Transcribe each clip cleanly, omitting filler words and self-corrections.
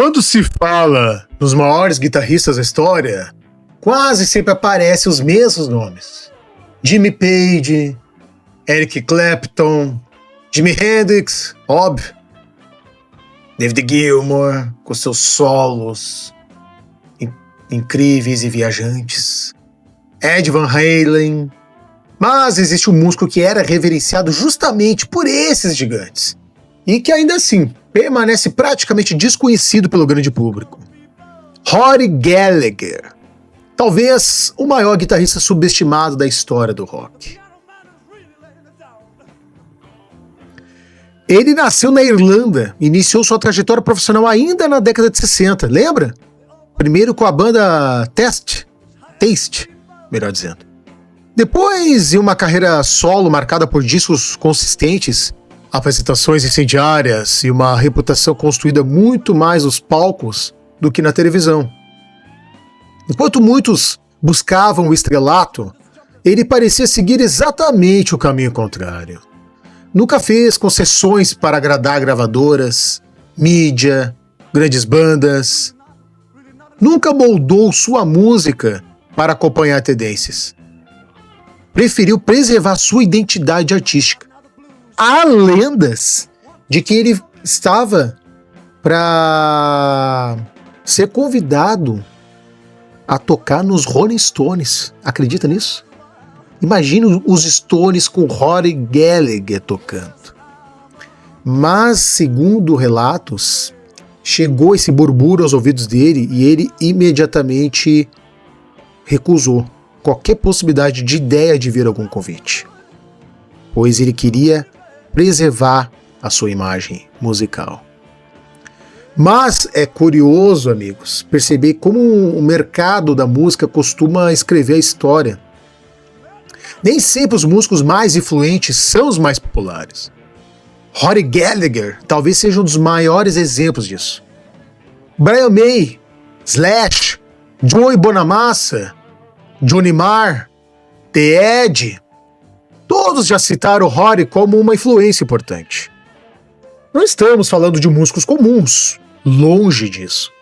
Quando se fala nos maiores guitarristas da história, quase sempre aparecem os mesmos nomes. Jimmy Page, Eric Clapton, Jimi Hendrix, óbvio. David Gilmour, com seus solos incríveis e viajantes. Ed Van Halen. Mas existe um músico que era reverenciado justamente por esses gigantes. E que ainda assim permanece praticamente desconhecido pelo grande público. Rory Gallagher. Talvez o maior guitarrista subestimado da história do rock. Ele nasceu na Irlanda e iniciou sua trajetória profissional ainda na década de 60, lembra? Primeiro com a banda Taste, melhor dizendo. Depois, em uma carreira solo marcada por discos consistentes, apresentações incendiárias e uma reputação construída muito mais nos palcos do que na televisão. Enquanto muitos buscavam o estrelato, ele parecia seguir exatamente o caminho contrário. Nunca fez concessões para agradar gravadoras, mídia, grandes bandas. Nunca moldou sua música para acompanhar tendências. Preferiu preservar sua identidade artística. Há lendas de que ele estava para ser convidado a tocar nos Rolling Stones. Acredita nisso? Imagina os Stones com Rory Gallagher tocando. Mas, segundo relatos, chegou esse burburinho aos ouvidos dele e ele imediatamente recusou qualquer possibilidade de ideia de vir algum convite, pois ele queria preservar a sua imagem musical. Mas é curioso, amigos, perceber como o mercado da música costuma escrever a história. Nem sempre os músicos mais influentes são os mais populares. Rory Gallagher talvez seja um dos maiores exemplos disso. Brian May, Slash, Joey Bonamassa, Johnny Marr, The Edge, todos já citaram Rory como uma influência importante. Não estamos falando de músicos comuns, longe disso.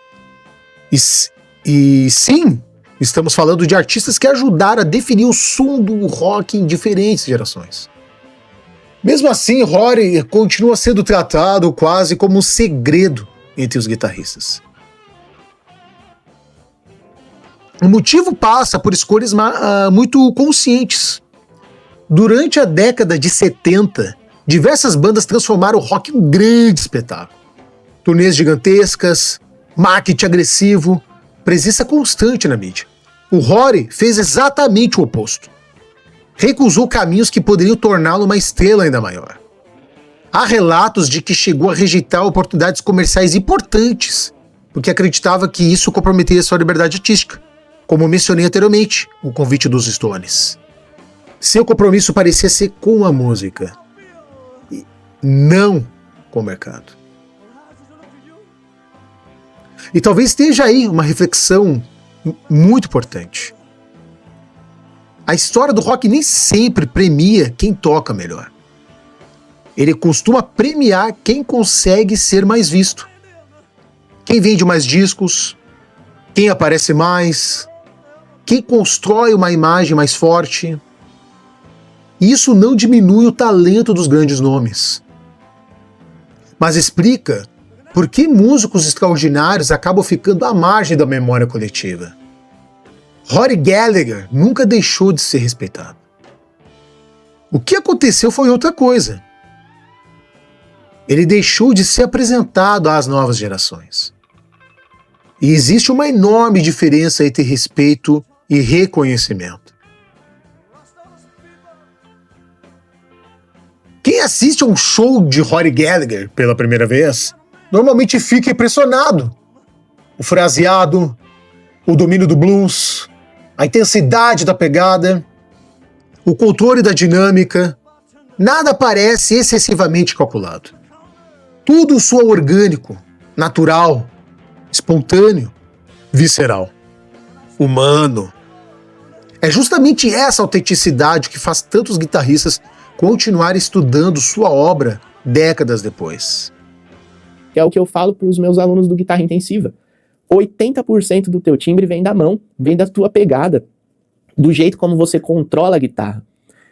E sim, estamos falando de artistas que ajudaram a definir o som do rock em diferentes gerações. Mesmo assim, Rory continua sendo tratado quase como um segredo entre os guitarristas. O motivo passa por escolhas muito conscientes. Durante a década de 70, diversas bandas transformaram o rock em um grande espetáculo. Turnês gigantescas, marketing agressivo, presença constante na mídia. O Rory fez exatamente o oposto. Recusou caminhos que poderiam torná-lo uma estrela ainda maior. Há relatos de que chegou a rejeitar oportunidades comerciais importantes, porque acreditava que isso comprometeria sua liberdade artística, como mencionei anteriormente, o convite dos Stones. Seu compromisso parecia ser com a música, e não com o mercado. E talvez esteja aí uma reflexão muito importante. A história do rock nem sempre premia quem toca melhor. Ele costuma premiar quem consegue ser mais visto. Quem vende mais discos, quem aparece mais, quem constrói uma imagem mais forte. Isso não diminui o talento dos grandes nomes, mas explica por que músicos extraordinários acabam ficando à margem da memória coletiva. Rory Gallagher nunca deixou de ser respeitado. O que aconteceu foi outra coisa. Ele deixou de ser apresentado às novas gerações. E existe uma enorme diferença entre respeito e reconhecimento. Quem assiste a um show de Rory Gallagher pela primeira vez normalmente fica impressionado. O fraseado, o domínio do blues, a intensidade da pegada, o controle da dinâmica, nada parece excessivamente calculado. Tudo soa orgânico, natural, espontâneo, visceral, humano. É justamente essa autenticidade que faz tantos guitarristas continuarem estudando sua obra décadas depois. que é o que eu falo para os meus alunos do Guitarra Intensiva. 80% do teu timbre vem da mão, vem da tua pegada, do jeito como você controla a guitarra.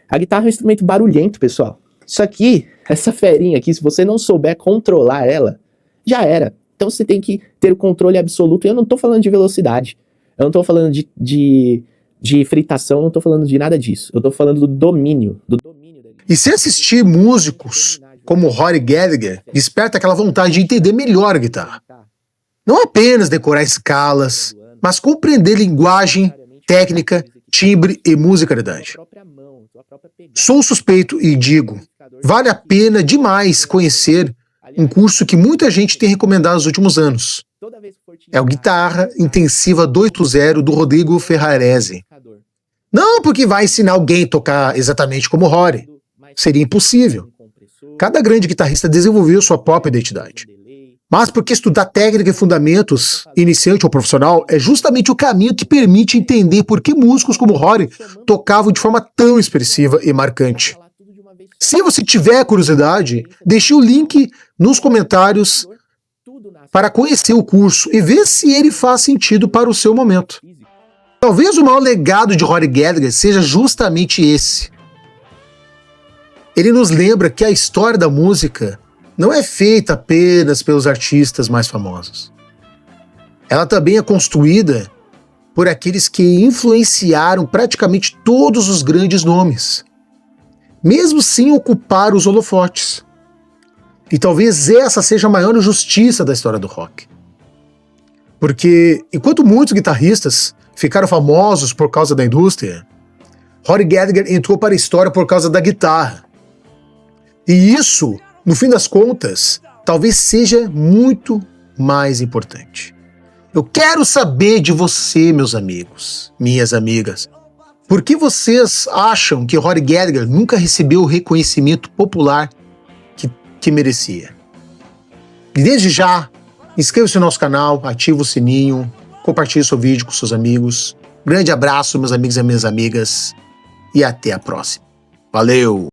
A guitarra é um instrumento barulhento, pessoal. Isso aqui, essa ferinha aqui, se você não souber controlar ela, já era. Então você tem que ter o controle absoluto. E eu não tô falando de velocidade, eu não tô falando de fritação, não tô falando de nada disso. Eu tô falando do domínio. E se assistir músicos como Rory Gallagher, desperta aquela vontade de entender melhor a guitarra. Não apenas decorar escalas, mas compreender linguagem, técnica, timbre e musicalidade. Sou suspeito e digo, vale a pena demais conhecer um curso que muita gente tem recomendado nos últimos anos. É o Guitarra Intensiva 2.0 do Rodrigo Ferrarese. Não porque vai ensinar alguém a tocar exatamente como Rory. Seria impossível. Cada grande guitarrista desenvolveu sua própria identidade. Mas porque estudar técnica e fundamentos, iniciante ou profissional, é justamente o caminho que permite entender por que músicos como Rory tocavam de forma tão expressiva e marcante. Se você tiver curiosidade, deixe o link nos comentários para conhecer o curso e ver se ele faz sentido para o seu momento. Talvez o maior legado de Rory Gallagher seja justamente esse. Ele nos lembra que a história da música não é feita apenas pelos artistas mais famosos. Ela também é construída por aqueles que influenciaram praticamente todos os grandes nomes, mesmo sem ocupar os holofotes. E talvez essa seja a maior injustiça da história do rock. Porque, enquanto muitos guitarristas ficaram famosos por causa da indústria, Rory Gallagher entrou para a história por causa da guitarra. E isso, no fim das contas, talvez seja muito mais importante. Eu quero saber de você, meus amigos, minhas amigas. Por que vocês acham que Rory Gallagher nunca recebeu o reconhecimento popular que merecia? E desde já, inscreva-se no nosso canal, ative o sininho, compartilhe seu vídeo com seus amigos. Grande abraço, meus amigos e minhas amigas, e até a próxima. Valeu!